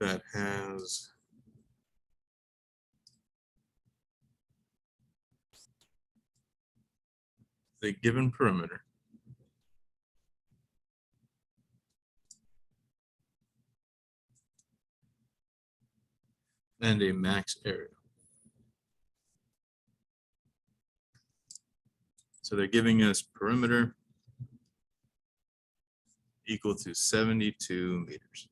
that has the given perimeter and a max area. So they're giving us perimeter equal to 72 meters.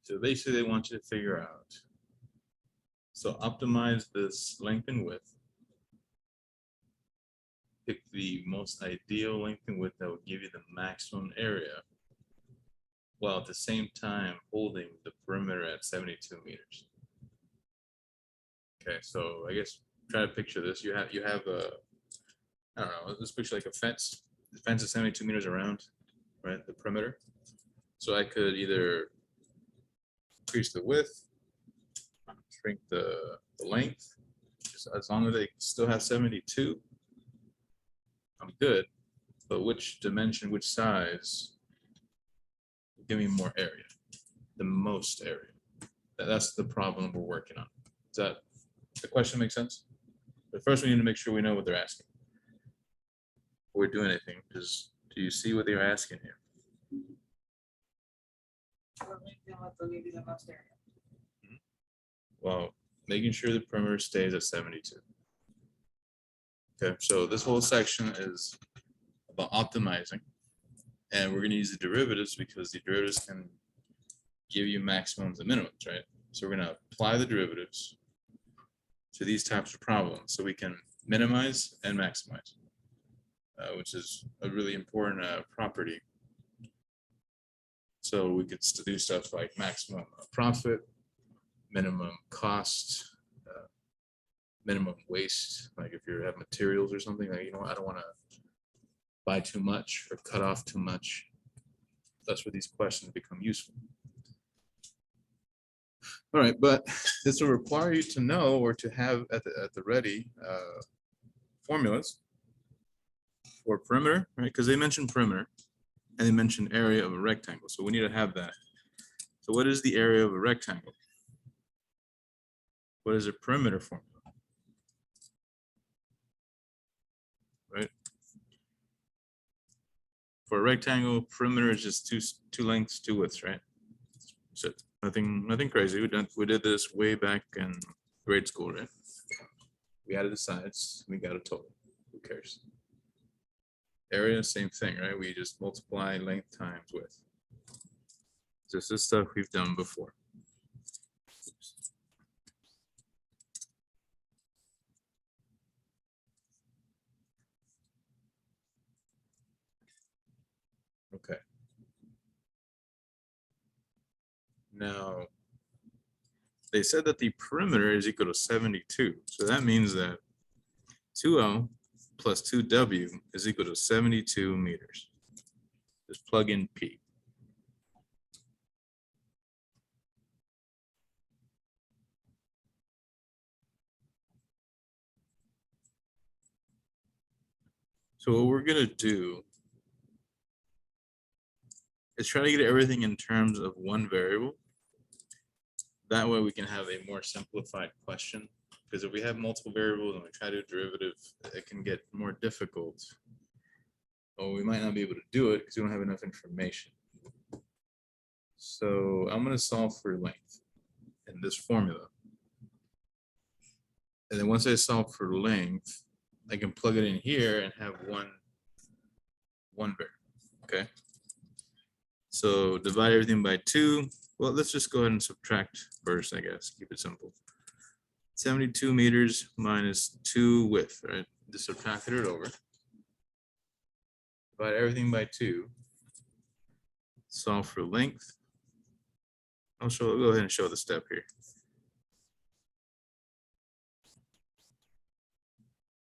So basically they want you to figure out, so optimize this length and width, pick the most ideal length and width that will give you the maximum area, while at the same time holding the perimeter at 72 meters. Okay, so I guess try to picture this. You have a, I don't know, let's picture like a fence. The fence is 72 meters around, right? The perimeter. So I could either increase the width, shrink the length, as long as they still have 72, I'm good. But which dimension, which size, give me more area, the most area. That's the problem we're working on. Does that the question make sense? But first we need to make sure we know what they're asking. Before we do anything, do you see what they're asking here? Well, making sure the perimeter stays at 72. Okay, so this whole section is about optimizing, and we're going to use the derivatives because the derivatives can give you maximums and minimums, right? So we're going to apply the derivatives to these types of problems so we can minimize and maximize, which is a really important property. So we could do stuff like maximum profit, minimum cost, minimum waste. Like if you have materials or something, like, you know, I don't want to buy too much or cut off too much. That's where these questions become useful. All right, but this will require you to know or to have at the ready formulas for perimeter, right? Because they mentioned perimeter and they mentioned area of a rectangle. So we need to have that. So what is the area of a rectangle? What is a perimeter formula? Right? For a rectangle, perimeter is just two lengths, two widths, right? So nothing crazy. We did this way back in grade school, right? We added the sides, we got a total. Who cares? Area, same thing, right? We just multiply length times width. This is stuff we've done before. Okay. Now, they said that the perimeter is equal to 72. So that means that 2L plus 2W is equal to 72 meters. Just plug in P. So what we're gonna do is try to get everything in terms of one variable. That way we can have a more simplified question. Because if we have multiple variables and we try to do derivative, it can get more difficult. Or we might not be able to do it because we don't have enough information. So I'm going to solve for length in this formula. And then once I solve for length, I can plug it in here and have one variable. Okay. So divide everything by 2. Well, let's just go ahead and subtract first, I guess. Keep it simple. 72 meters minus 2 width, right? Just subtracted it over. Divide everything by 2. Solve for length. I'll go ahead and show the step here.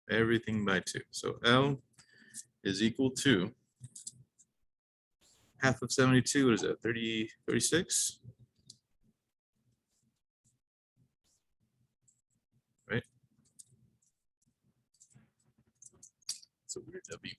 Everything by 2. So L is equal to half of 72. What is that? 36? Right? It's a weird W.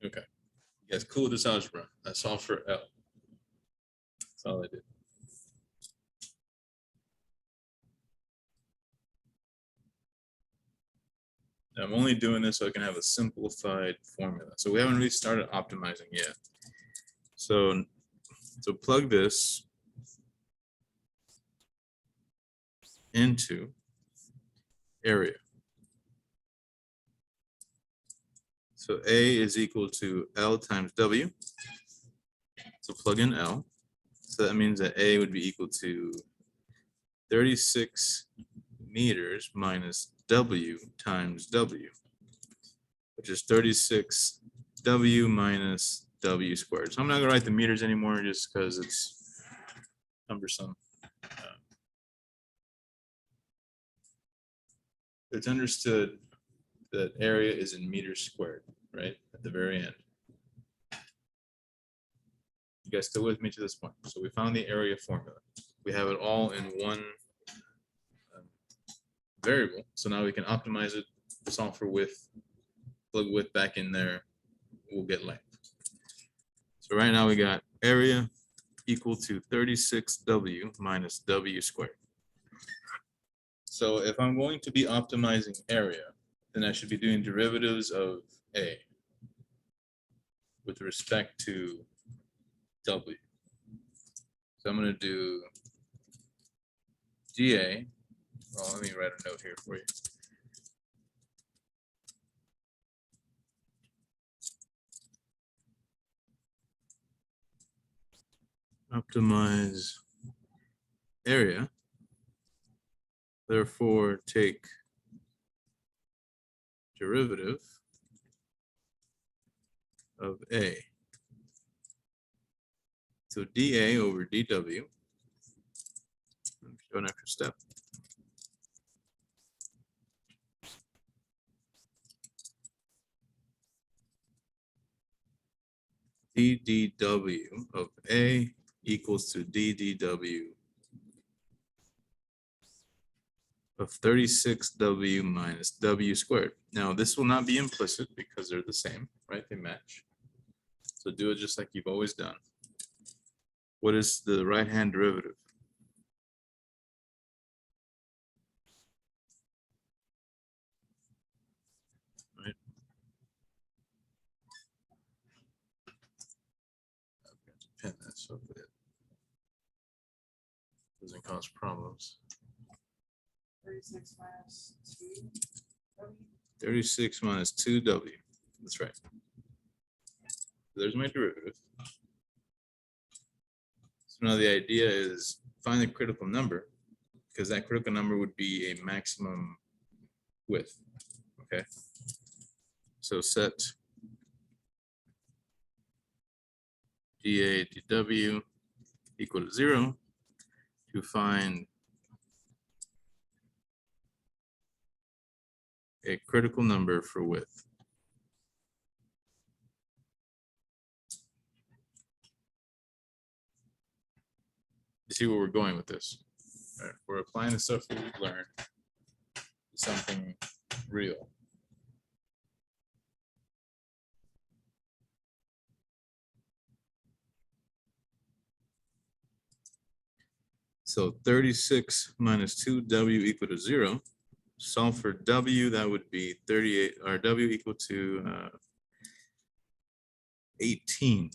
Okay. You guys cool with this algebra? I solved for L. That's all I did. Now, I'm only doing this so I can have a simplified formula. So we haven't really started optimizing yet. So plug this into area. So A is equal to L times W. So plug in L. So that means that A would be equal to 36 meters minus W times W, which is 36 W minus W squared. So I'm not gonna write the meters anymore just because it's cumbersome. It's understood that area is in meters squared, right? At the very end. You guys still with me to this point? So we found the area formula. We have it all in one variable. So now we can optimize it, solve for width, plug width back in there, we'll get length. So right now we got area equal to 36W minus W squared. So if I'm going to be optimizing area, then I should be doing derivatives of A with respect to W. So I'm going to do dA. Well, let me write a note here for you. Optimize area. Therefore, take derivative of A. So dA over dW. Go an extra step. dDW of A equals to dDW of 36W minus W squared. Now, this will not be implicit because they're the same, right? They match. So do it just like you've always done. What is the right-hand derivative? Right. I've got to pin that so that it doesn't cause problems. 36 minus 2W. 36 minus 2W. That's right. There's my derivative. So now the idea is find the critical number, because that critical number would be a maximum width. Okay. So set dA dW equal to 0 to find a critical number for width. You see where we're going with this? All right, we're applying the stuff that we've learned to something real. So 36 minus 2W equal to 0. Solve for W, that would be 38, or W equal to 18.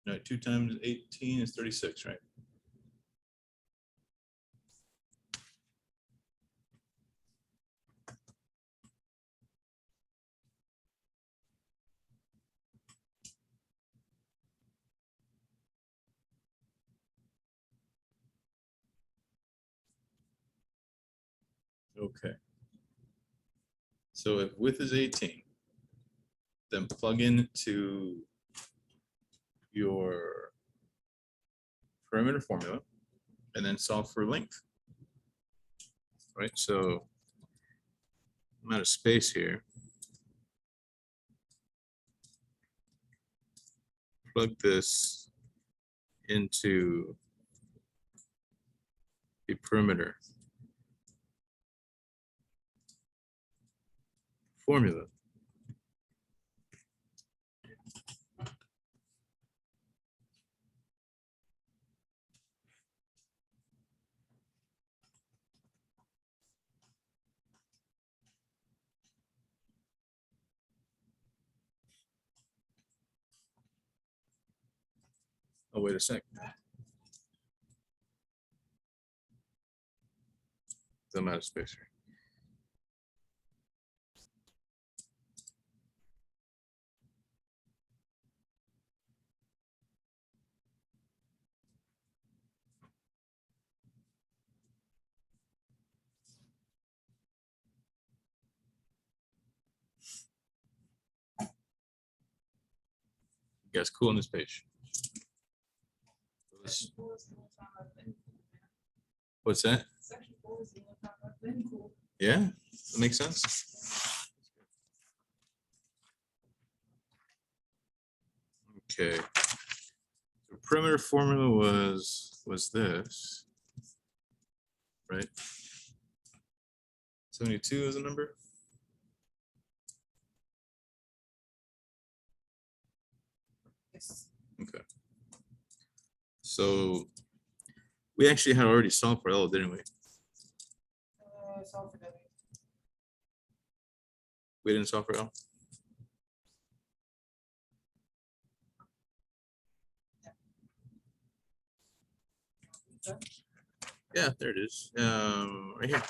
No, 2 times 18 is 36, right? Okay. So if width is 18, then plug into your perimeter formula and then solve for length. Right, so I'm out of space here. Plug this into a perimeter formula. Oh, wait a sec. I'm out of space here. You guys cool on this page? Section 4 is the only time I've been cool, man. What's that? Section 4 is the only time I've been cool. Yeah, that makes sense. Okay. The perimeter formula was this, right? 72 is a number. Yes. Okay. So we actually had already solved for L, didn't we? Solve for W. We didn't solve for L. Okay. Yeah, there it is. Right here.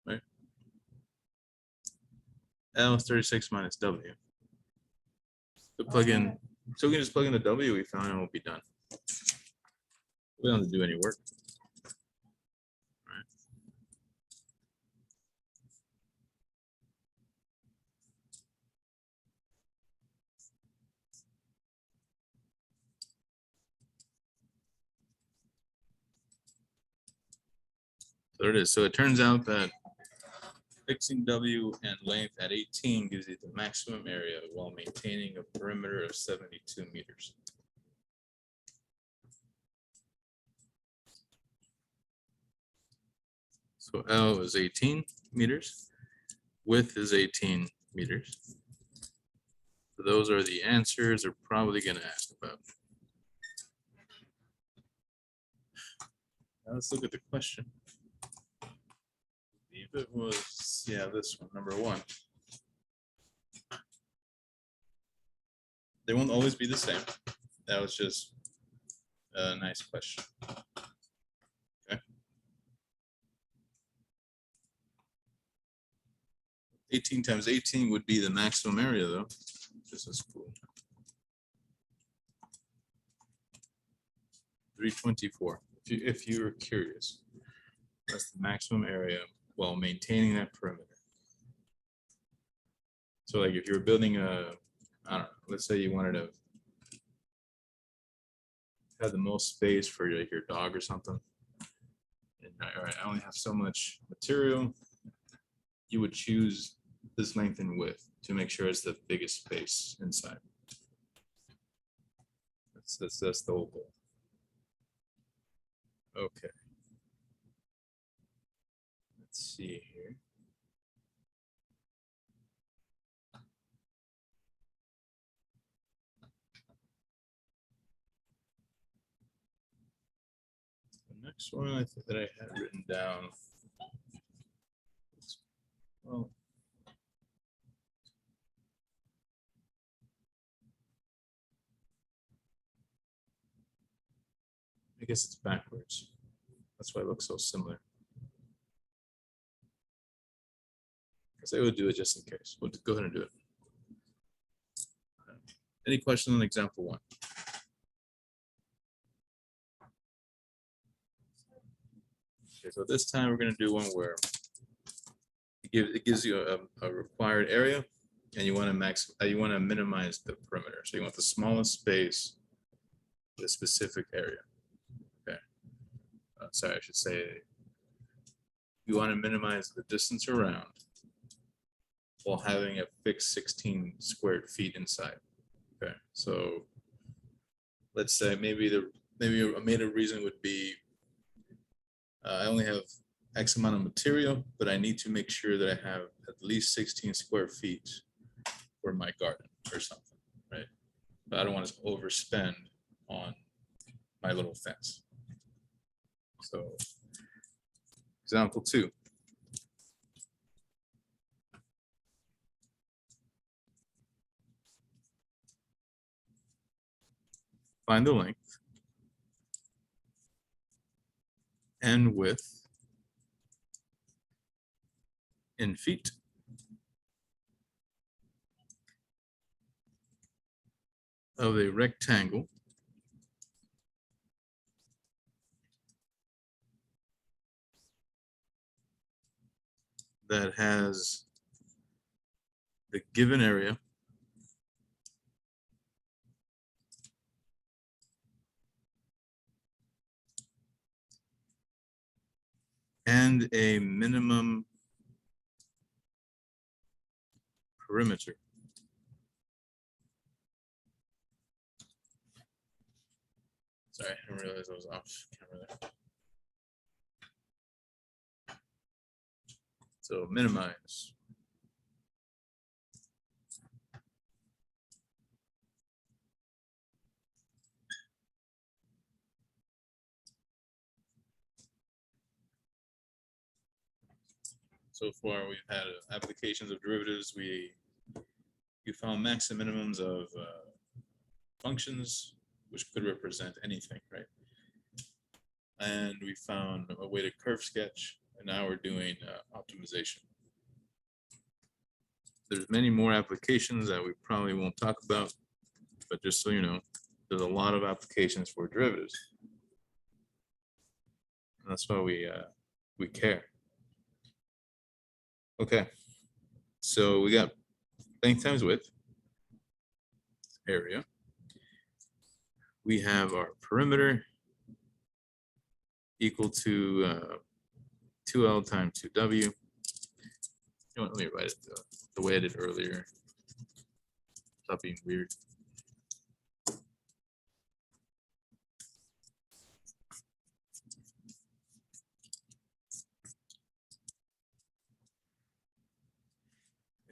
Right. L is 36 minus W. So plug in. So we can just plug in the W we found and we'll be done. We don't have to do any work. Right. So there it is. So it turns out that fixing W and length at 18 gives you the maximum area while maintaining a perimeter of 72 meters. So L is 18 meters, width is 18 meters. So those are the answers they're probably going to ask about. Now let's look at the question. I believe it was, yeah, this one, number 1. They won't always be the same. That was just a nice question. Okay. 18 times 18 would be the maximum area though. This is cool. 324, if you're curious. That's the maximum area while maintaining that perimeter. So like if you're building a, I don't know, let's say you wanted to have the most space for your dog or something. And, all right, I only have so much material. You would choose this length and width to make sure it's the biggest space inside. That's the whole goal. Okay. Let's see here. The next one I think that I had written down. Well, I guess it's backwards. That's why it looks so similar. Because I would do it just in case. We'll go ahead and do it. Any questions on example 1? Okay, so this time we're going to do one where it gives you a required area, and you want to minimize the perimeter. So you want the smallest space the specific area. Okay. Sorry, I should say you want to minimize the distance around while having a fixed 16 squared feet inside. Okay, so let's say maybe a made up reason would be I only have X amount of material, but I need to make sure that I have at least 16 square feet for my garden or something, right? But I don't want to overspend on my little fence. So, example 2. Find the length and width in feet of a rectangle that has the given area and a minimum perimeter. Sorry, I didn't realize I was off camera there. So minimize. So far, we've had applications of derivatives. We found max and minimums of functions, which could represent anything, right? And we found a way to curve sketch, and now we're doing optimization. There's many more applications that we probably won't talk about, but just so you know, there's a lot of applications for derivatives. And that's why we care. Okay, so we got length times width, area. We have our perimeter equal to 2L times 2W. You know what, let me write it the way I did earlier. Stop being weird.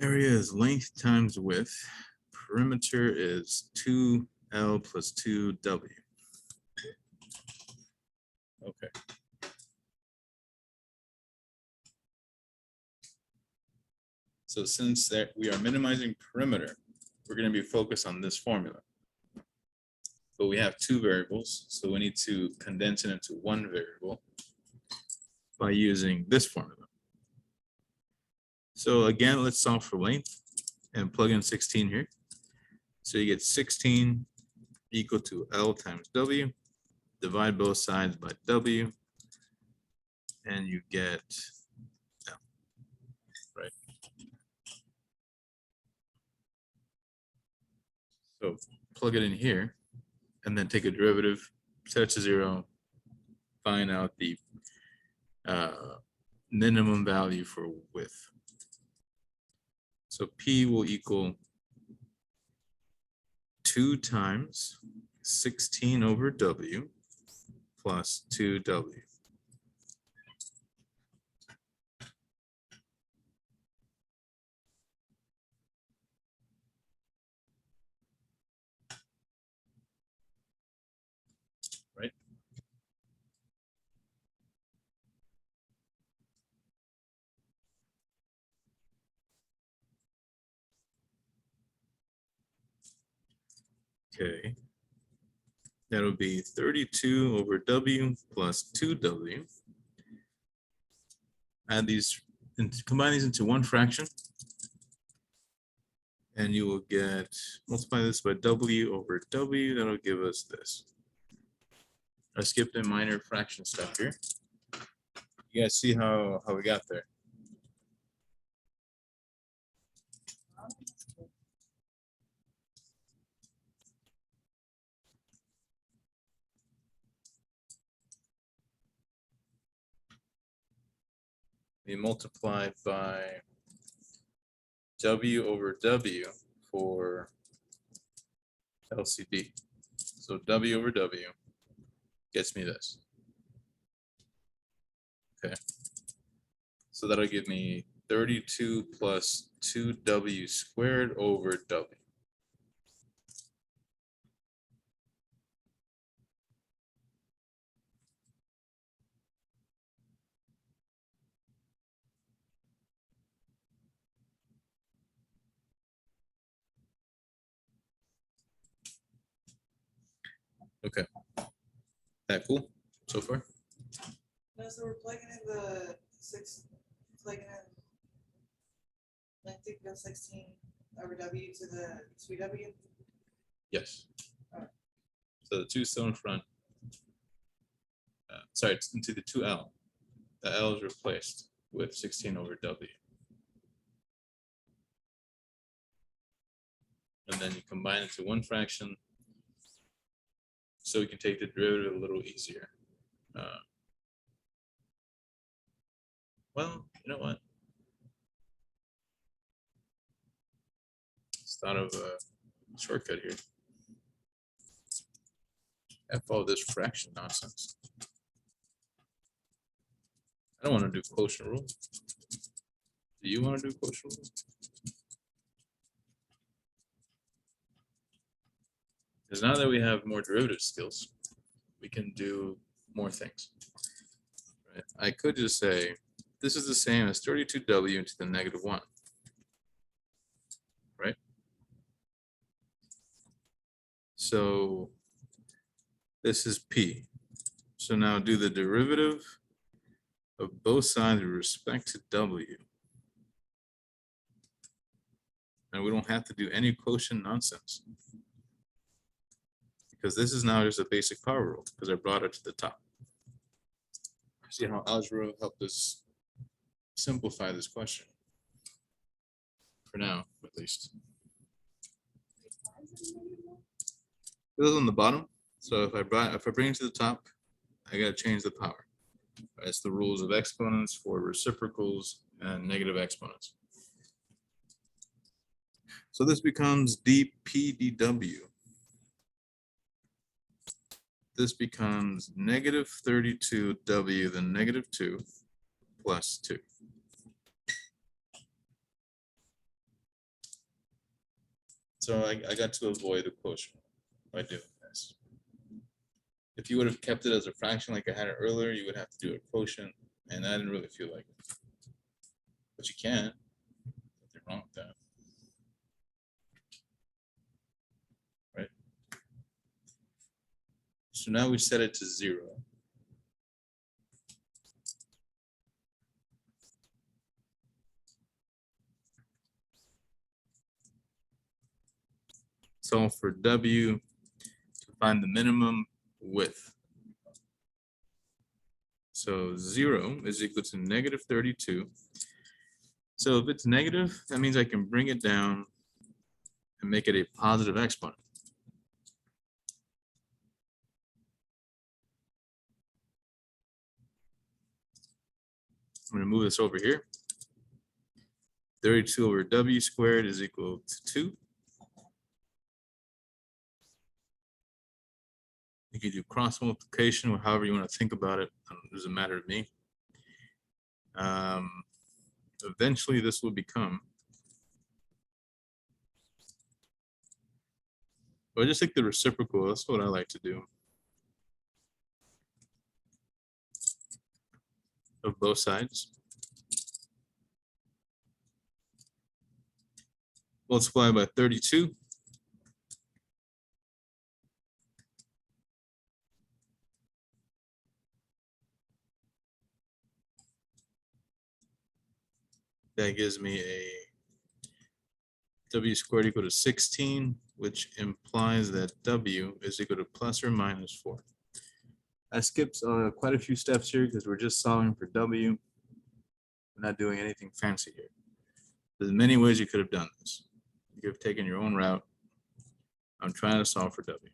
Area is length times width. Perimeter is 2L plus 2W. Okay. So since that we are minimizing perimeter, we're going to be focused on this formula. But we have 2 variables, so we need to condense it into 1 variable by using this formula. So again, let's solve for length and plug in 16 here. So you get 16 equal to L times W. Divide both sides by W, and you get L, right? So plug it in here, and then take a derivative, set it to 0, find out the minimum value for width. So P will equal 2 times 16 over W plus 2W. Right? Okay. That'll be 32 over W plus 2W. Add these, and combine these into 1 fraction. And you will get, multiply this by W over W, that'll give us this. I skipped a minor fraction step here. You guys see how we got there? we multiply by W over W for LCD. So W over W gets me this. Okay. So that'll give me 32 plus 2W squared over W. Okay. That cool so far? No, so we're plugging in the plugging in length equals 16 over W to the 2W. Yes. Alright. So the 2 still in front. Sorry, it's into the 2L. The L is replaced with 16 over W. And then you combine it to one fraction, so we can take the derivative a little easier. Well, you know what? Let's thought of a shortcut here. F all this fraction nonsense. I don't want to do quotient rule. Do you want to do quotient rule? Because now that we have more derivative skills, we can do more things. Right? I could just say, this is the same as 32W into the negative 1. Right? So this is P. So now do the derivative of both sides with respect to W. And we don't have to do any quotient nonsense, because this is now just a basic power rule, because I brought it to the top. See how algebra helped us simplify this question, for now, at least. It was on the bottom, so if I bring it to the top, I gotta change the power. It's the rules of exponents for reciprocals and negative exponents. So this becomes dPdW. This becomes negative 32W, then negative 2 plus 2. So I got to avoid the quotient by doing this. If you would have kept it as a fraction like I had it earlier, you would have to do a quotient, and I didn't really feel like it. But you can. Nothing wrong with that. Right? So now we set it to 0. Solve for W to find the minimum width. So 0 is equal to negative 32. So if it's negative, that means I can bring it down and make it a positive exponent. I'm going to move this over here. 32 over W squared is equal to 2. You can do cross multiplication or however you want to think about it. It doesn't matter to me. Eventually this will become, but just take the reciprocal. That's what I like to do. Of both sides. Multiply by 32. That gives me a W squared equal to 16, which implies that W is equal to plus or minus 4. I skipped quite a few steps here because we're just solving for W. We're not doing anything fancy here. There's many ways you could have done this. You could have taken your own route. I'm trying to solve for W.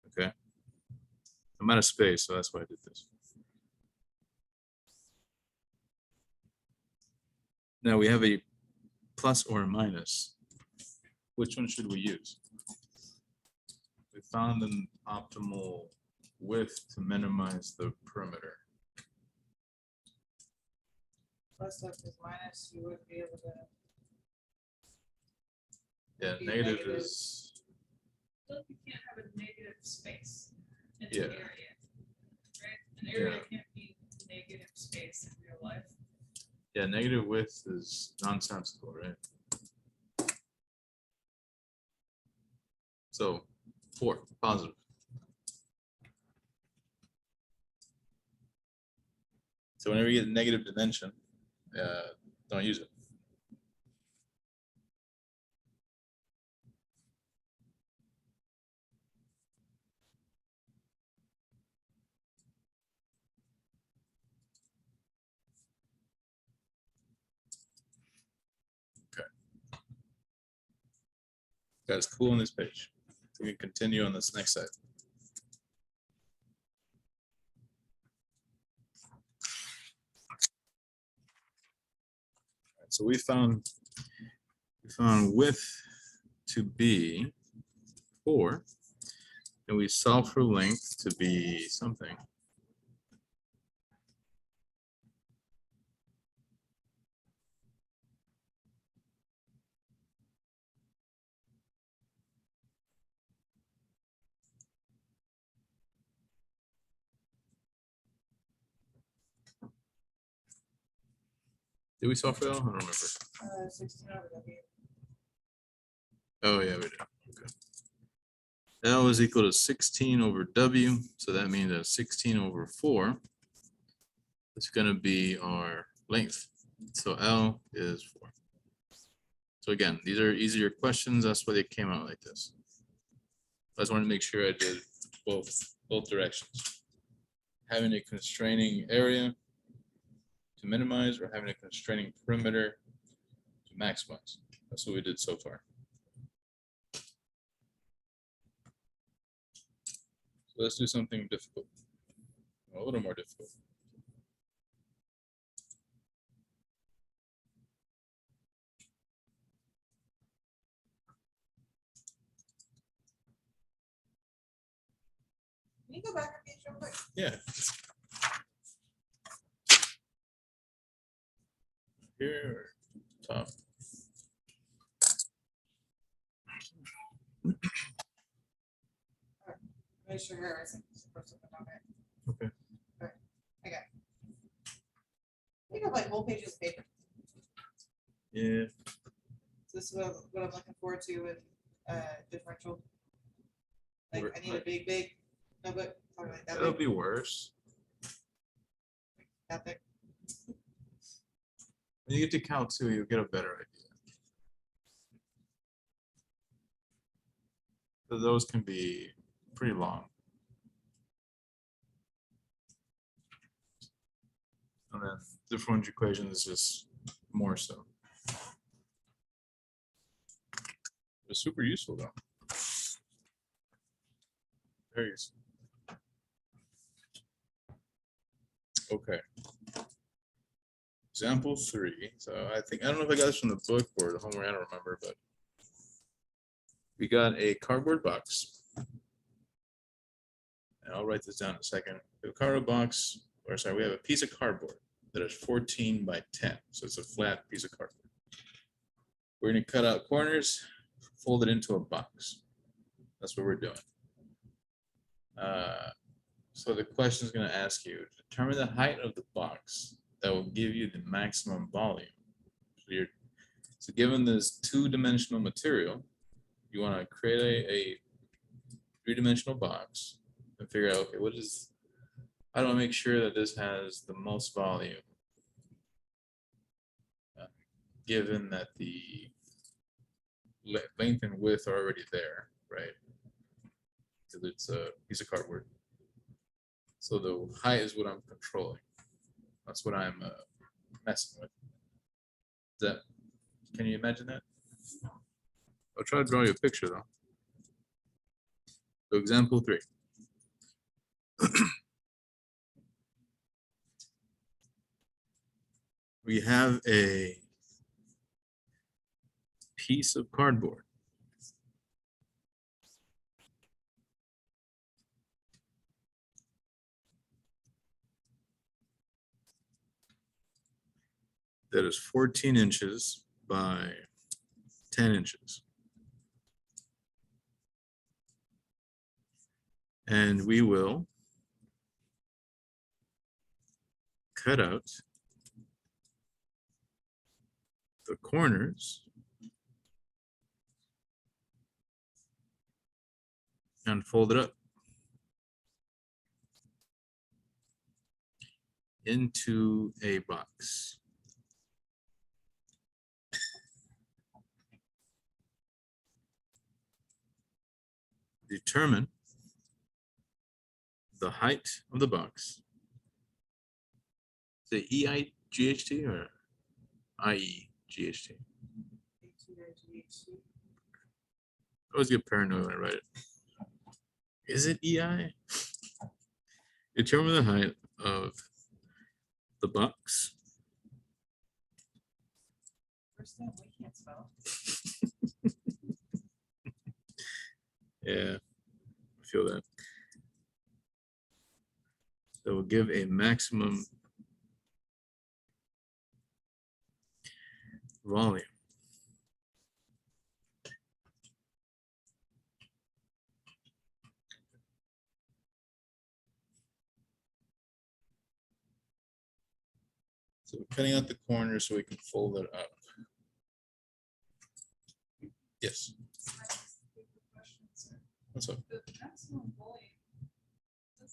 Okay. I'm out of space, so that's why I did this. Now we have a plus or a minus. Which one should we use? We found an optimal width to minimize the perimeter. Plus up is minus, you would be able to. Yeah, Be negative negative. is, Well, you can't have a negative space in Yeah. an area, right? An area can't be negative space in real life. yeah, negative width is nonsensical, right? So 4, positive. So whenever you get a negative dimension, don't use it. Guys, cool on this page. We can continue on this next side. So we found width to be 4, and we solve for length to be something. Did we solve for L? I don't remember. 16 over W. Oh, yeah, we did. Okay. L is equal to 16 over W, so that means that 16 over 4 is going to be our length. So L is 4. So again, these are easier questions. That's why they came out like this. I just wanted to make sure I did both directions. Having a constraining area to minimize or having a constraining perimeter to maximize. That's what we did so far. So let's do something difficult, a little more difficult. Can you go back a page real quick? Yeah. Here, or top. Make sure everything's supposed to be on there. Okay. Alright, I got it. You got like whole pages of paper. Yeah. So this is what I'm looking forward to with differential. Like Right, I need a right. big notebook, something like that. That'll big, be worse. that big. When you get to count 2, you'll get a better idea. So those can be pretty long. And then differential equation is just more so. It's super useful though. Very useful. Okay. Example 3. So I don't know if I got this from the book or the homework, I don't remember, but we got a cardboard box. And I'll write this down in a second. We have a cardboard box, or sorry, we have a piece of cardboard that is 14 by 10. So it's a flat piece of cardboard. We're going to cut out corners, fold it into a box. That's what we're doing. So the question is going to ask you, determine the height of the box that will give you the maximum volume. So given this 2-dimensional material, you want to create a 3-dimensional box and figure out, okay, how do I make sure that this has the most volume? Given that the length and width are already there, right? Because it's a piece of cardboard. So the height is what I'm controlling. That's what I'm messing with. Can you imagine that? I'll try to draw you a picture though. So example 3. We have a piece of cardboard. That is 14 inches by 10 inches. And we will cut out the corners and fold it up into a box. Determine the height of the box. Is it EIGHT or IEGHT? I always get paranoid when I write it. Is it EI? Determine the height of the box. First thing we can't spell. Yeah, I feel that. That will give a maximum volume. So we're cutting out the corners so we can fold it up. Yes, what's up? The maximum volume. Does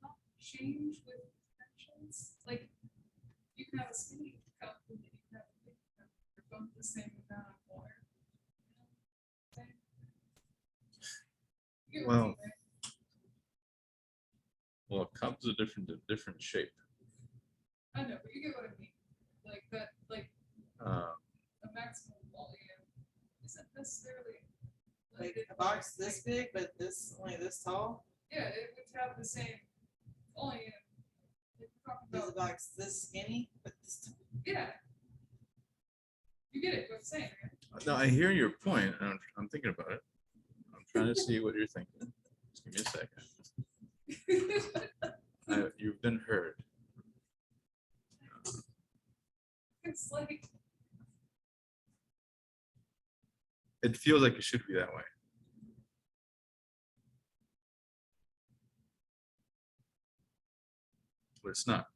not change with dimensions. Like, you can have a skinny cup and you can have a big cup. They're both the same amount of water. You get what I Well, mean, right? Well, a cup's a different shape. I know, but you get what I mean. Like that, like Uh, a maximum volume isn't necessarily. Like limited a box by, this big, but this only this tall. yeah, it would have the same volume. If we're talking There's a about, box this skinny, but this tall. yeah. You get it, what I'm saying, right? no, I hear your point. And I'm thinking about it. I'm trying to see what you're thinking. Just give me a second. You've been heard. It's like, It feels like it should be that way. But it's not.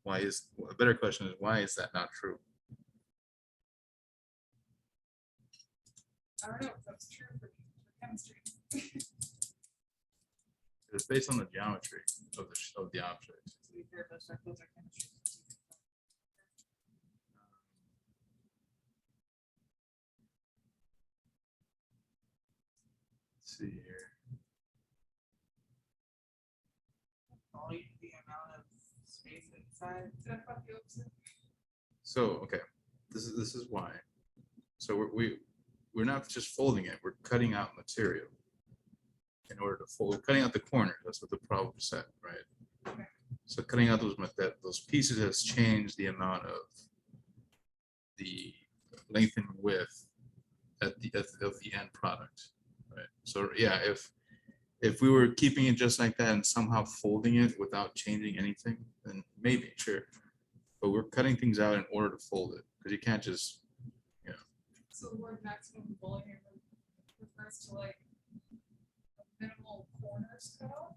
Why is, a better question is, why is that not true? I don't know if that's true for chemistry. It's based on the geometry of the object. To be fair, most circles are chemistry. Let's see here. Only the amount of space inside. Did I fuck you up? Sir? So, okay, this is why. So we're not just folding it, we're cutting out material in order to fold. We're cutting out the corner. That's what the problem said, right? Okay. So cutting out those pieces has changed the amount of the length and width of the end product, right? So yeah, if we were keeping it just like that and somehow folding it without changing anything, then maybe, sure. But we're cutting things out in order to fold it, because you can't just, So the word maximum volume refers to like a minimal corners cut off?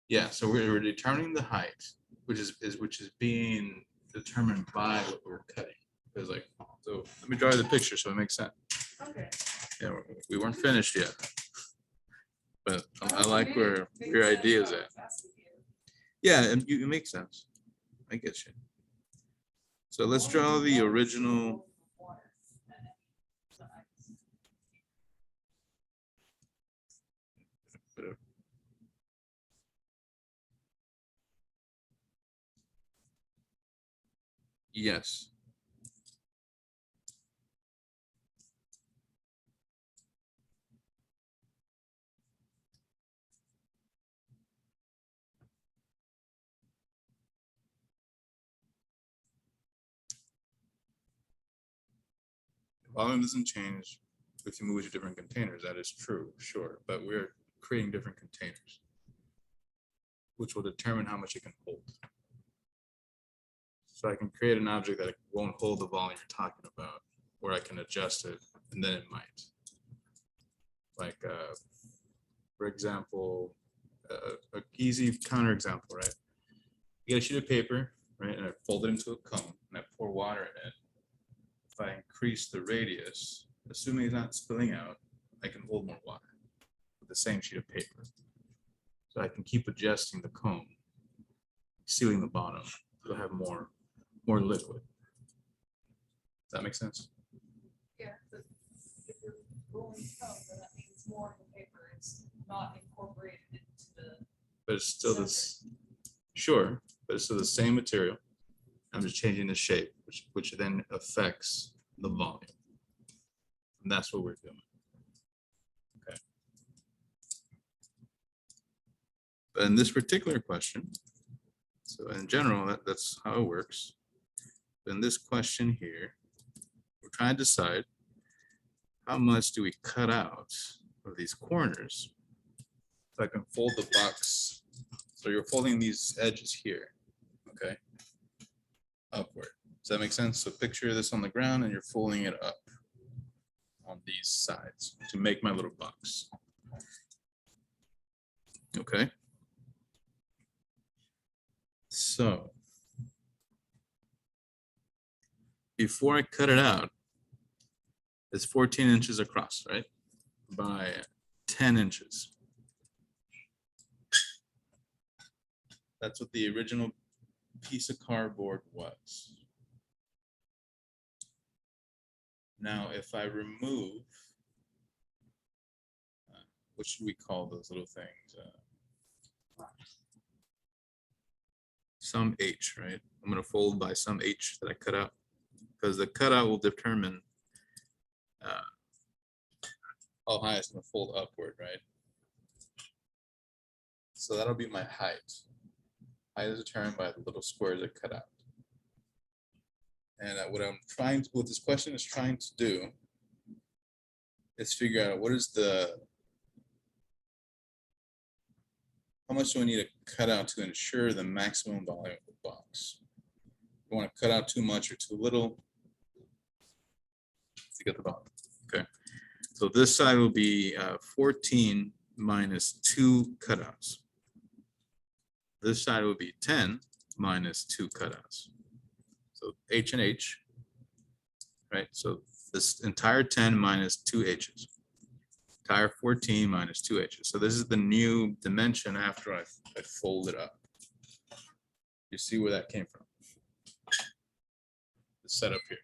yeah, so we're determining the height, which is being determined by what we're cutting. It's like, so let me draw you the picture so it makes sense. Okay. Yeah, we weren't finished yet. But I Oh, like maybe where it makes your sense idea is what I at. was asking you. Yeah, and it makes sense. I get you. So let's draw the original. Yes. volume doesn't change if you move to different containers. That is true, sure, but we're creating different containers, which will determine how much it can hold. So I can create an object that won't hold the volume you're talking about, or I can adjust it and then it might. Like, for example, a easy counterexample, right? You get a sheet of paper, right, and I fold it into a cone and I pour water in it. If I increase the radius, assuming it's not spilling out, I can hold more water with the same sheet of paper. So I can keep adjusting the cone, sealing the bottom, to have more liquid. Does that make sense? Yeah, but if you're rolling stone, then that means more of the paper is not incorporated into the. But it's still this, sure, but it's still the same material. I'm just changing the shape, which then affects the volume. And that's what we're doing. Okay. But in this particular question, so in general, that's how it works. In this question here, we're trying to decide how much do we cut out of these corners so I can fold the box. So you're folding these edges here, okay, upward. Does that make sense? So picture this on the ground and you're folding it up on these sides to make my little box. Okay. So before I cut it out, it's 14 inches across, right? By 10 inches. That's what the original piece of cardboard was. Now, if I remove, what should we call those little things? Some H, right? I'm going to fold by some H that I cut out, because the cutout will determine how high it's going to fold upward, right? So that'll be my height. Height is determined by the little squares I cut out. And what this question is trying to do is figure out what is how much do I need to cut out to ensure the maximum volume of the box? You want to cut out too much or too little to get the volume. Okay. So this side will be 14 minus 2 cutouts. This side will be 10 minus 2 cutouts. So H and H, right? So this entire 10 minus 2 H's. Entire 14 minus 2 H's. So this is the new dimension after I fold it up. You see where that came from? The setup here.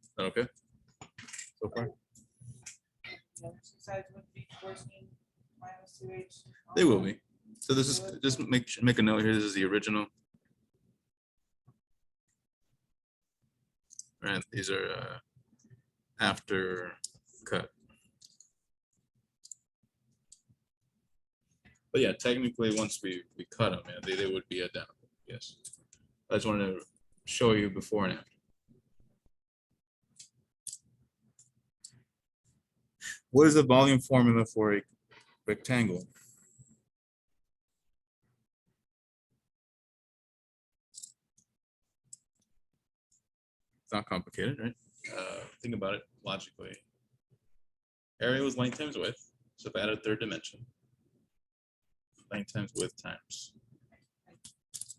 Is that okay? So far? The other two sides would be 14 minus 2H. They will be. So this is just make a note here. This is the original. Right. These are after cut. But yeah, technically, once we cut them, yeah, they would be identical. Yes. I just wanted to show you before and after. What is the volume formula for a rectangle? It's not complicated, right? Think about it logically. Area was length times width. So if I add a third dimension, length times width times.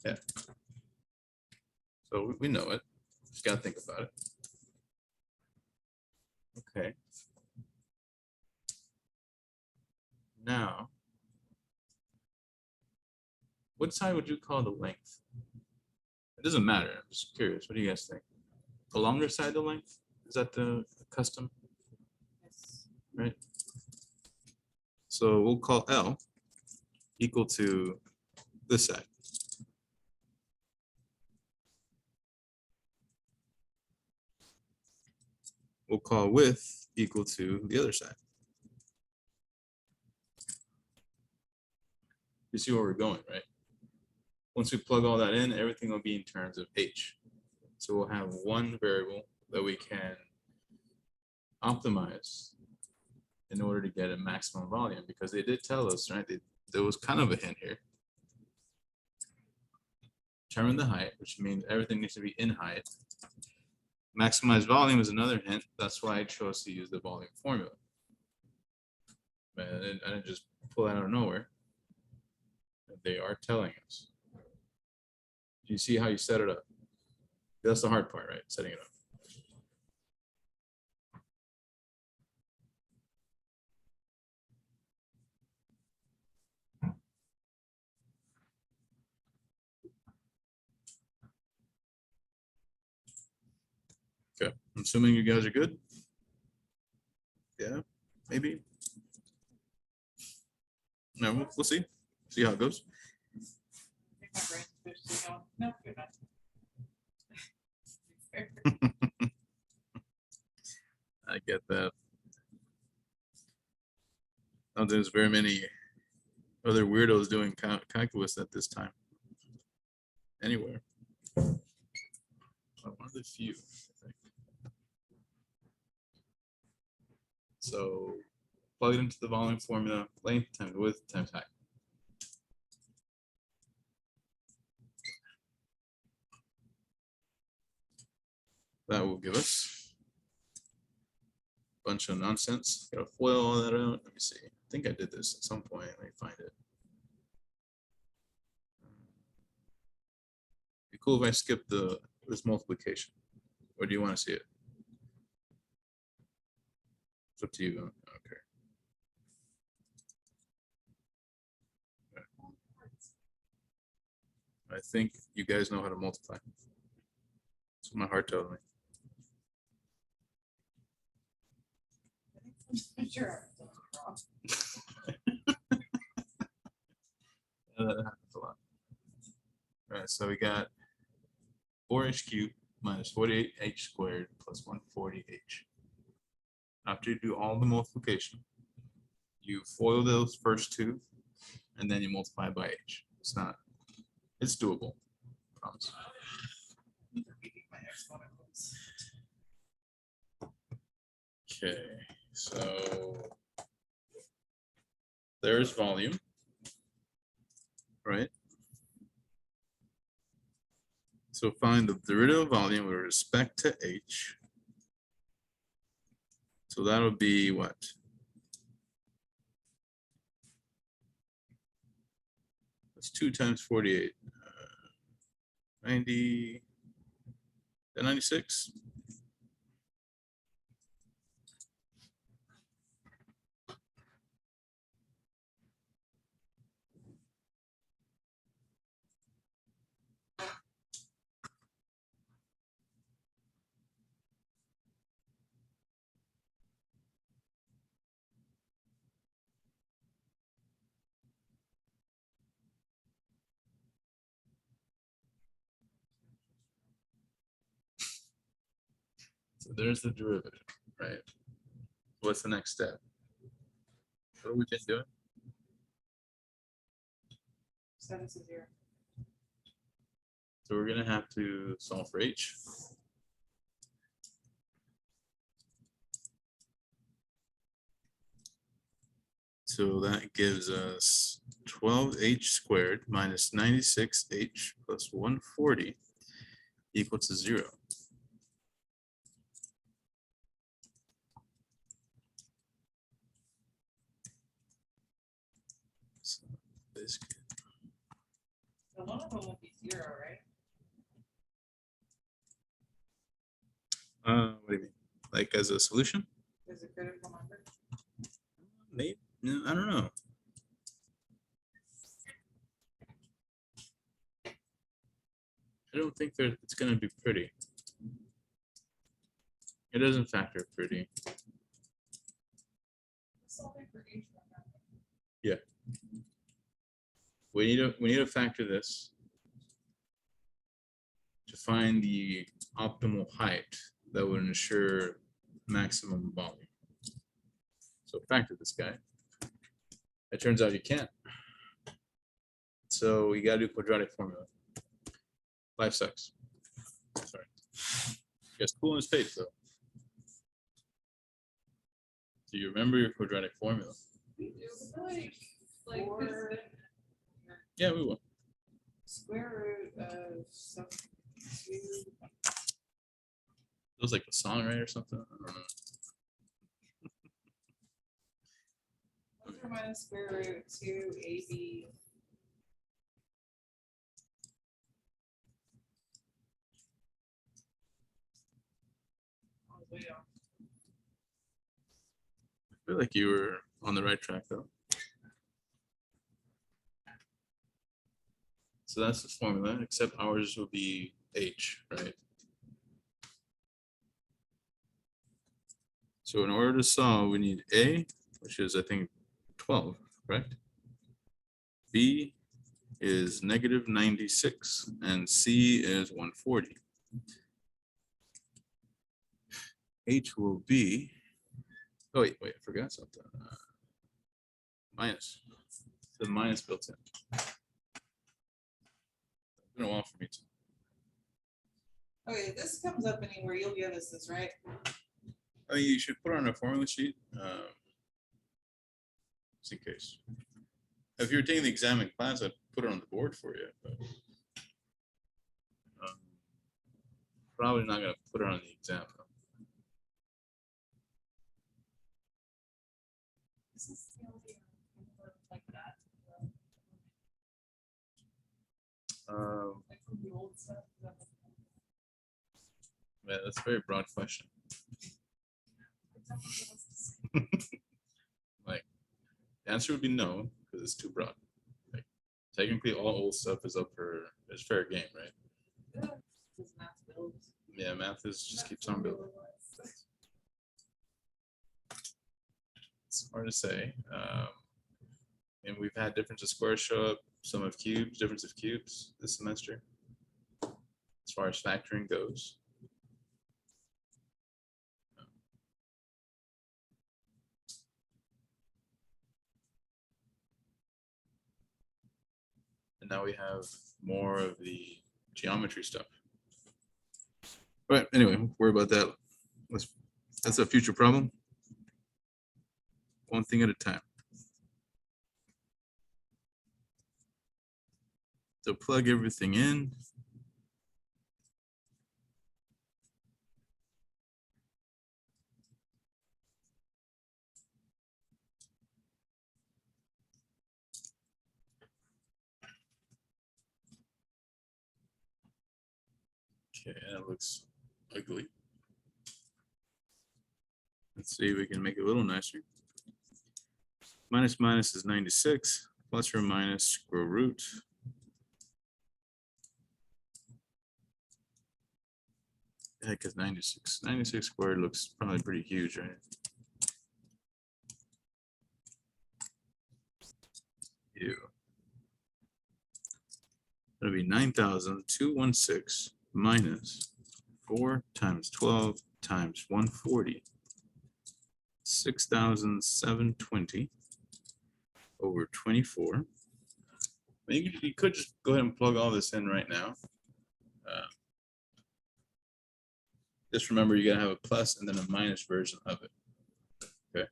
Yeah. So we know it. Just gotta think about it. Okay. Now, what side would you call the length? It doesn't matter. I'm just curious. What do you guys think? The longer side, the length? Is that the custom? Yes. Right? So we'll call L equal to this side. We'll call width equal to the other side. You see where we're going, right? Once we plug all that in, everything will be in terms of H. So we'll have one variable that we can optimize in order to get a maximum volume, because they did tell us, right? There was kind of a hint here. Determine the height, which means everything needs to be in height. Maximize volume is another hint. That's why I chose to use the volume formula. I didn't just pull that out of nowhere. They are telling us. Do you see how you set it up? That's the hard part, right? Setting it up. Okay, I'm assuming you guys are good. Yeah, maybe. No, we'll see. See how it goes. I think my brain's officially going, no, you're not. I get that. Oh, there's very many other weirdos doing calculus at this time. Anywhere. One of the few, I think. So plug it into the volume formula, length times width times height. That will give us a bunch of nonsense. Gotta FOIL all that out. Let me see. I think I did this at some point. Let me find it. Be cool if I skip this multiplication. Or do you want to see it? It's up to you. Okay. I think you guys know how to multiply. That's what my heart tells me. Sure. Wrong. That happens a lot. All right, so we got 4h cubed minus 48h squared plus 140h. After you do all the multiplication, you FOIL those first two, and then you multiply by h. It's doable. Promise. My exponents. Okay, so there's volume, right? So find the derivative of volume with respect to h. So that'll be what? That's 2 times 48. 90, 96. So there's the derivative, right? What's the next step? What have we been doing? Set it to 0. So we're gonna have to solve for h. So that gives us 12h squared minus 96h plus 140 equal to 0. So this could, So one of them will be 0, right? what do you mean? Like as a solution? Is it critical number? Maybe, no, I don't know. I don't think that it's gonna be pretty. It doesn't factor pretty. Solving for h. Yeah. We need to factor this to find the optimal height that would ensure maximum volume. So factor this guy. It turns out you can't. So you gotta do quadratic formula. Life sucks. Sorry. You guys cool on his page though. Do you remember your quadratic formula? We do like, Or 'cause Yeah, we will. square root of some two. It was like a song, right, or something? I don't know. Plus or minus square root two AB. I was way off. I feel like you were on the right track though. So that's the formula, except ours will be H, right? So in order to solve, we need A, which is I think 12, correct? B is negative 96 and C is 140. H will be, oh wait, I forgot something. Minus, the minus built in. It's been a while for me too. Okay, if this comes up anywhere, you'll give us this, right? I mean, you should put it on a formula sheet, just in case. If you're taking the exam in class, I'd put it on the board for you, but probably not gonna put it on the exam. this is the only like that. Like from the old stuff. Yeah, that's a very broad question. Like, the answer would be no, because it's too broad. Like, technically, all old stuff is up for, it's fair game, right? Does math build? Yeah, math is just keeps on building. It's hard to say. And we've had difference of squares show up, sum of cubes, difference of cubes this semester, as far as factoring goes. And now we have more of the geometry stuff. But anyway, don't worry about that. That's a future problem. One thing at a time. So plug everything in. Okay, that looks ugly. Let's see if we can make it a little nicer. Minus minus is 96, plus or minus square root. The heck is 96? 96 squared looks probably pretty huge, right? Ew. That'll be 9,216 minus 4 times 12 times 140. 6,720 over 24. You could just go ahead and plug all this in right now. Just remember, you gotta have a plus and then a minus version of it. Okay.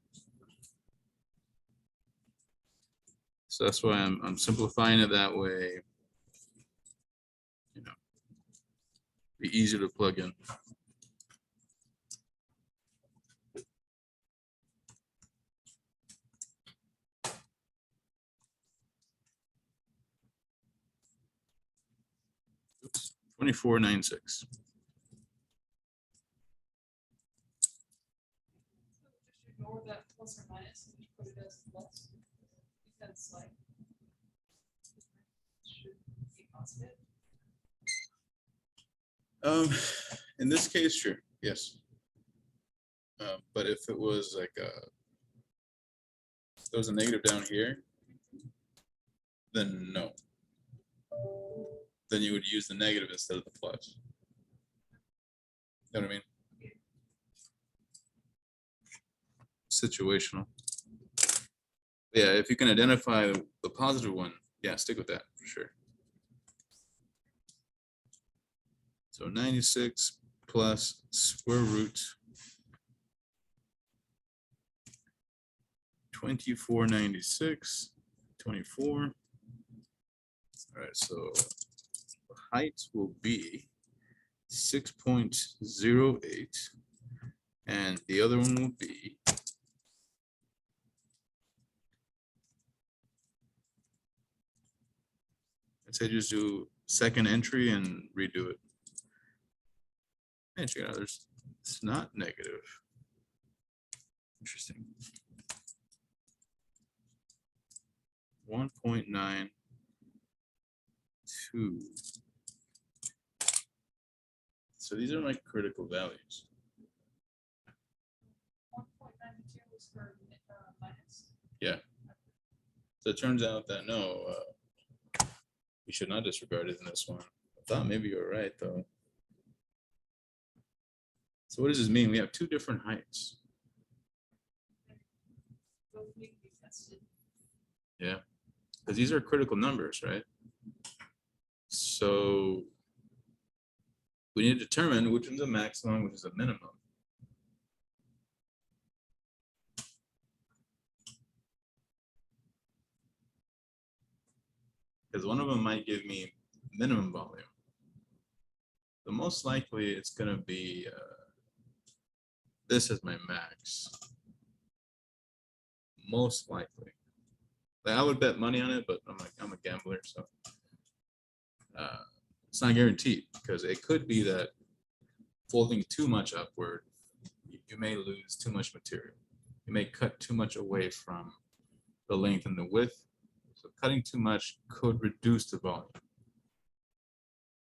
So that's why I'm simplifying it that way. You know, be easy to plug in. Oops, 2496. Just ignore that plus or minus and just put it as plus. Because like should be positive. In this case, sure, yes. But if it was like there was a negative down here, then no. Then you would use the negative instead of the plus. You know what I mean? Situational. Yeah, if you can identify the positive one, Yeah, stick with that for sure. So 96 plus square root 2496, 24. All right, so the height will be 6.08, and the other one will be I'd say just do second entry and redo it. And check it out, it's not negative. Interesting. 1.92. So these are my critical values. 1.92 was for minus. Yeah. So it turns out that no, we should not disregard it in this one. I thought maybe you were right though. So what does this mean? We have two different heights. Both need to be tested. Yeah, because these are critical numbers, right? So we need to determine which one's a maximum, which is a minimum. Because one of them might give me minimum volume. The most likely it's going to be this is my max. Most likely. Like, I would bet money on it, but I'm a gambler, so it's not guaranteed because it could be that folding too much upward, you may lose too much material. You may cut too much away from the length and the width. So cutting too much could reduce the volume.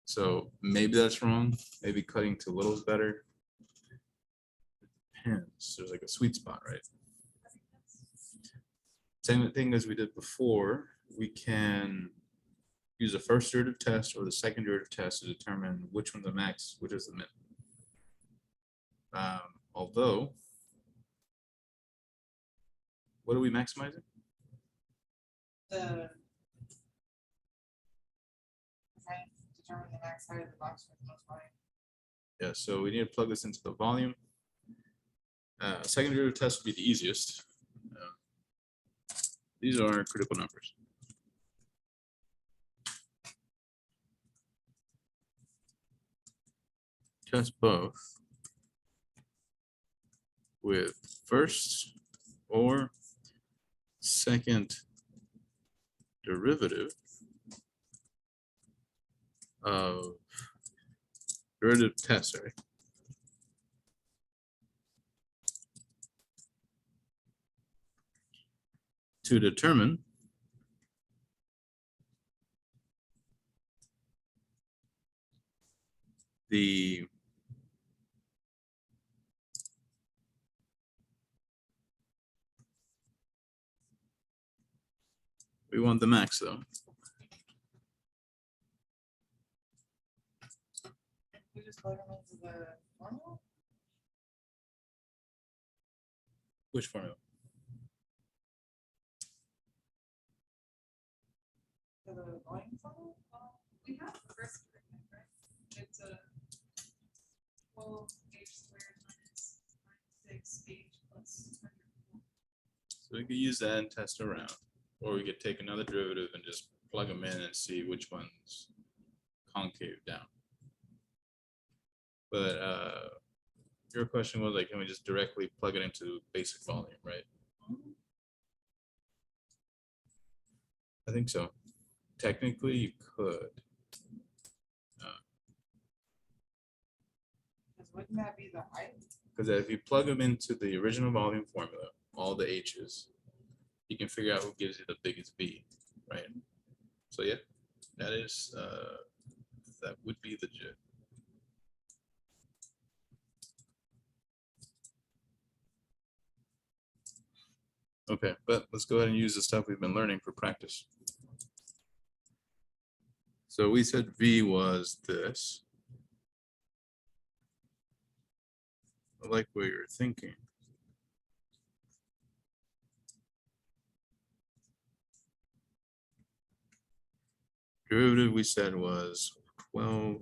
So maybe that's wrong. Maybe cutting too little is better. Depends. There's like a sweet spot, right? Same thing as we did before. We can use the first derivative test or the second derivative test to determine which one's the max, which is the min. Although, what are we maximizing? Trying to determine the max height of the box with the most volume. Yeah, so we need to plug this into the volume. Second derivative test would be the easiest. These are our critical numbers. Test both with first or second derivative of derivative test, sorry. To determine the we want the max though. We just plug them into the formula? Which formula? For the volume formula? We have the first derivative, right? It's a 12 h squared minus 96 h plus 104. So we could use that and test around, or we could take another derivative and just plug them in and see which one's concave down. But your question was like, can we just directly plug it into basic volume, right? I think so. Technically, you could. Because wouldn't that be the height? Because if you plug them into the original volume formula, all the H's, you can figure out who gives you the biggest V, right? So yeah, that is, that would be legit. Okay, but let's go ahead and use the stuff we've been learning for practice. So we said V was this. I like what you're thinking. derivative we said was 12.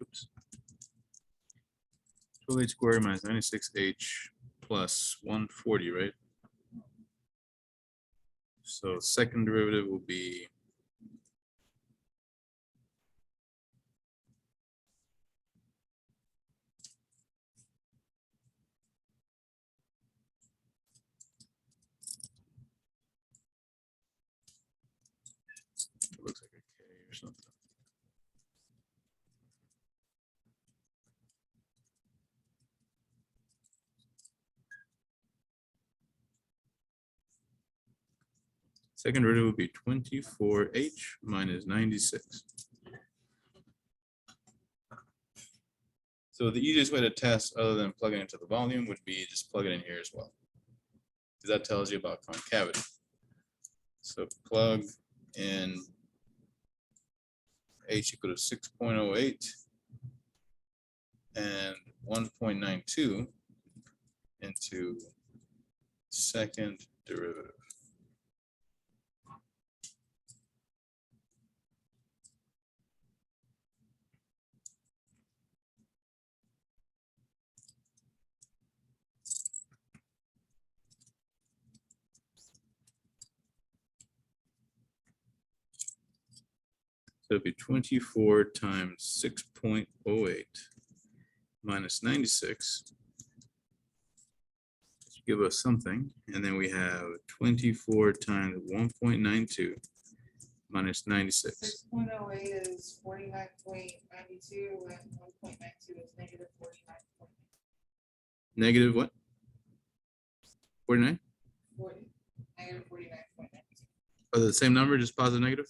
Oops. 12h squared minus 96h plus 140, right? So second derivative will be it looks like a K or something. Second derivative would be 24h minus 96. So the easiest way to test other than plugging into the volume would be just plug it in here as well. Because that tells you about concavity. So plug in H equal to 6.08 and 1.92 into second derivative. So it'd be 24 times 6.08 minus 96. Give us something, and then we have 24 times 1.92 minus 96. 6.08 is 49.92 and 1.92 is negative 49. Negative what? 49? 40, negative 49.92. Are they the same number, just positive, negative?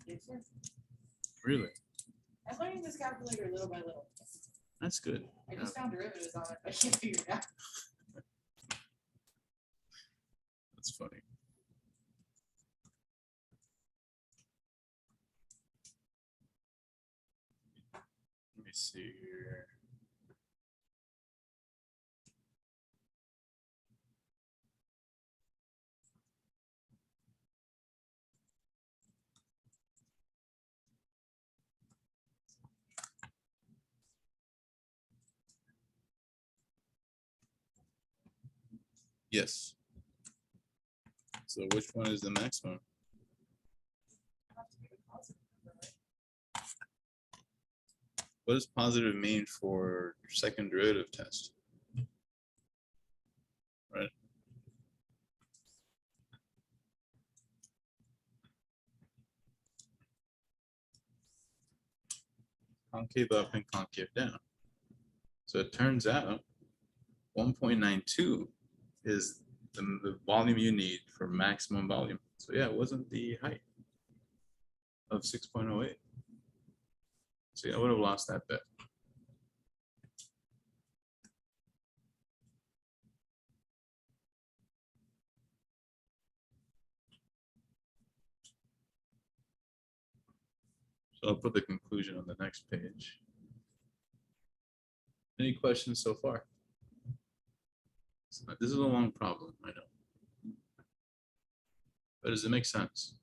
Yes, sir. Really? I'm learning this calculator little by little. That's good. I just found derivatives on it. I can't figure it out. That's funny. Let me see here. Yes. So which one is the maximum? Have to be the positive number, right? What does positive mean for your second derivative test? Right? Concave up and concave down. So it turns out 1.92 is the volume you need for maximum volume. So yeah, it wasn't the height of 6.08. See, I would have lost that bet. So I'll put the conclusion on the next page. Any questions so far? This is a long problem, I know. But does it make sense?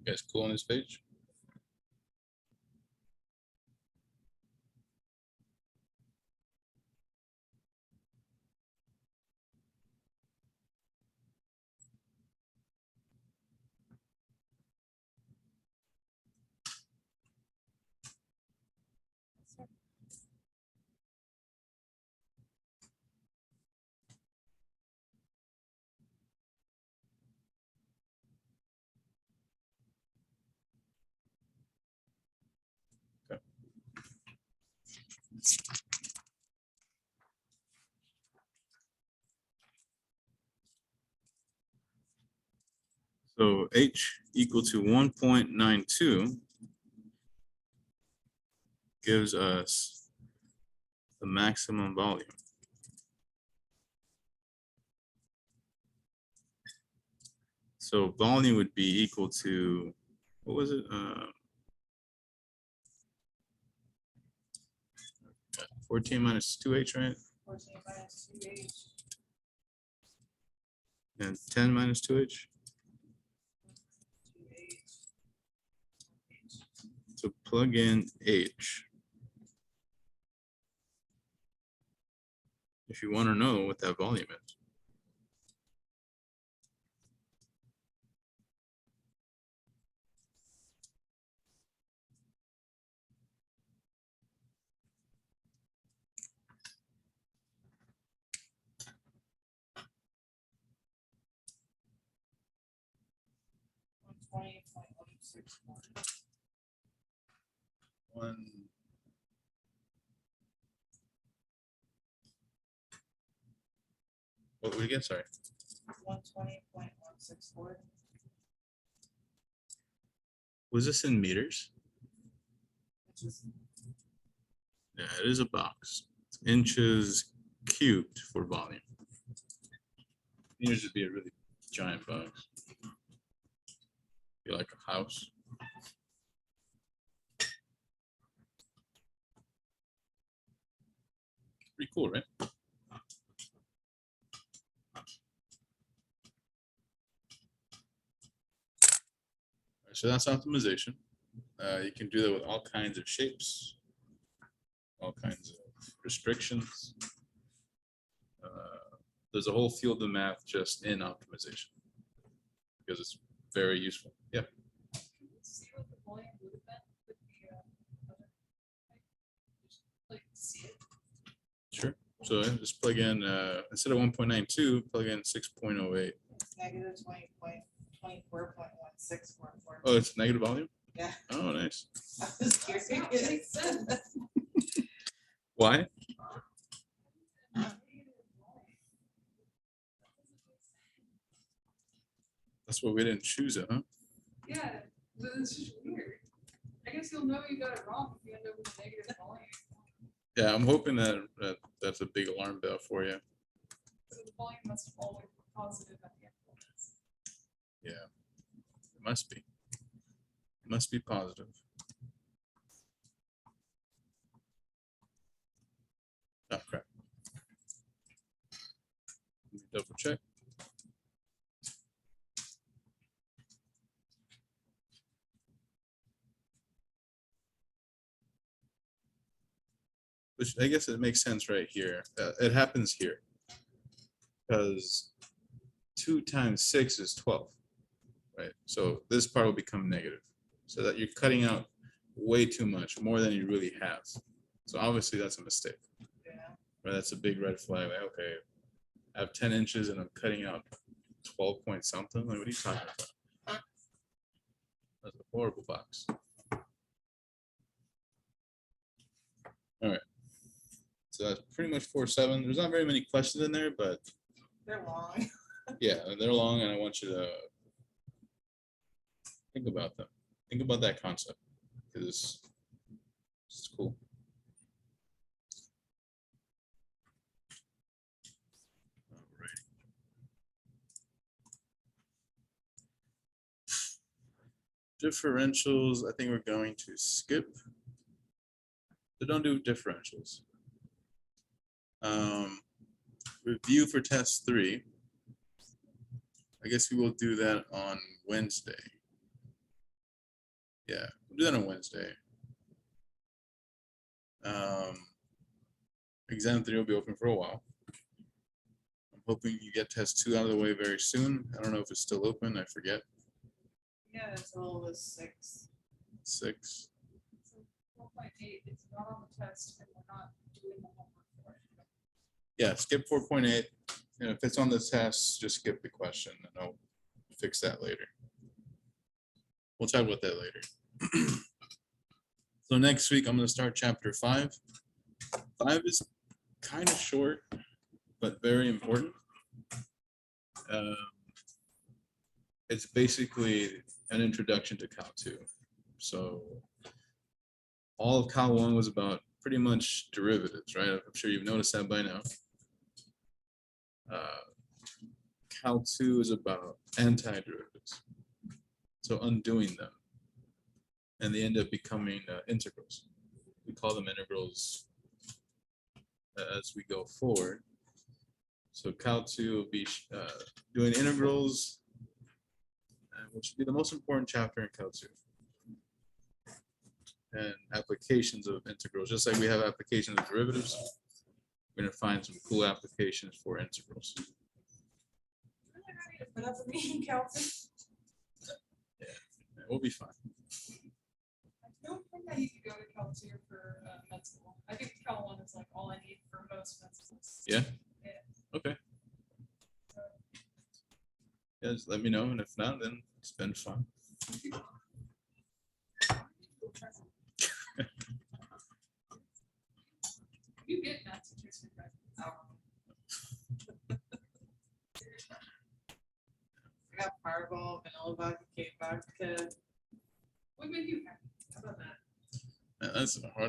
You guys cool on this page? So H equal to 1.92 gives us the maximum volume. So volume would be equal to, what was it? 14 minus 2H, right? 14 minus 2H. And 10 minus 2H. 2H. So plug in H. If you want to know what that volume is. One. What would we get? Sorry. 120.164. Was this in meters? Which is Yeah, it is a box. It's inches cubed for volume. Meters would be a really giant box. Be like a house. Pretty cool, right? So that's optimization. You can do that with all kinds of shapes, all kinds of restrictions. There's a whole field of math just in optimization because it's very useful. Yeah. Can you see what the volume would have been with the other? Like, see it? Sure. So just plug in, instead of 1.92, plug in 6.08. negative 20.24.1644. Oh, it's negative volume? Yeah. Oh, nice. I was curious. Makes sense. Why? That's what we didn't choose it, huh? Yeah, but it's just weird. I guess you'll know you got it wrong if you end up with a negative volume. Yeah, I'm hoping that that's a big alarm bell for you. So the volume must always be positive at the end of this. Yeah, it must be. It must be positive. Oh, crap. Let me double check. Which I guess it makes sense right here. It happens here. Because 2 times 6 is 12, right? So this part will become negative. So that you're cutting out way too much, more than you really have. So obviously that's a mistake. Yeah. Right? That's a big red flag. Like, okay, I have 10 inches and I'm cutting out 12 point something. Like, what are you talking about? That's a horrible box. All right. So that's pretty much 4.7. There's not very many questions in there, but They're long. yeah, and they're long, and I want you to think about them. Think about that concept because it's cool. All right. Differentials, I think we're going to skip. So don't do differentials. Review for test 3. I guess we will do that on Wednesday. Yeah, we'll do that on Wednesday. Exam 3 will be open for a while. I'm hoping you get test 2 out of the way very soon. I don't know if it's still open. I forget. Yeah, until the 6th. 6. So 4.8 is not on the test and we're not doing the homework for it. Yeah, skip 4.8. And if it's on the test, just skip the question and I'll fix that later. We'll talk about that later. So next week, I'm going to start chapter 5. 5 is kind of short, but very important. Um, it's basically an introduction to Cal 2. So all of Cal 1 was about pretty much derivatives, right? I'm sure you've noticed that by now. Cal 2 is about antiderivatives, so undoing them, and they end up becoming integrals. We call them integrals as we go forward. So Cal 2 will be doing integrals, which will be the most important chapter in Cal 2. And applications of integrals, just like we have applications of derivatives, we're gonna find some cool applications for integrals. Really ready to put up a meeting, Calvin? Yeah, we'll be fine. I don't think I need to go to Cal 2 for med school. I think Cal 1 is like all I need for most med schools. Yeah? Yeah. Okay. Yeah, just let me know, and if not, then it's been fun. You get Massachusetts. Right? I got Fireball, Vanilla Vodka, Cake Vodka. What made you happy? How about that? That's a hard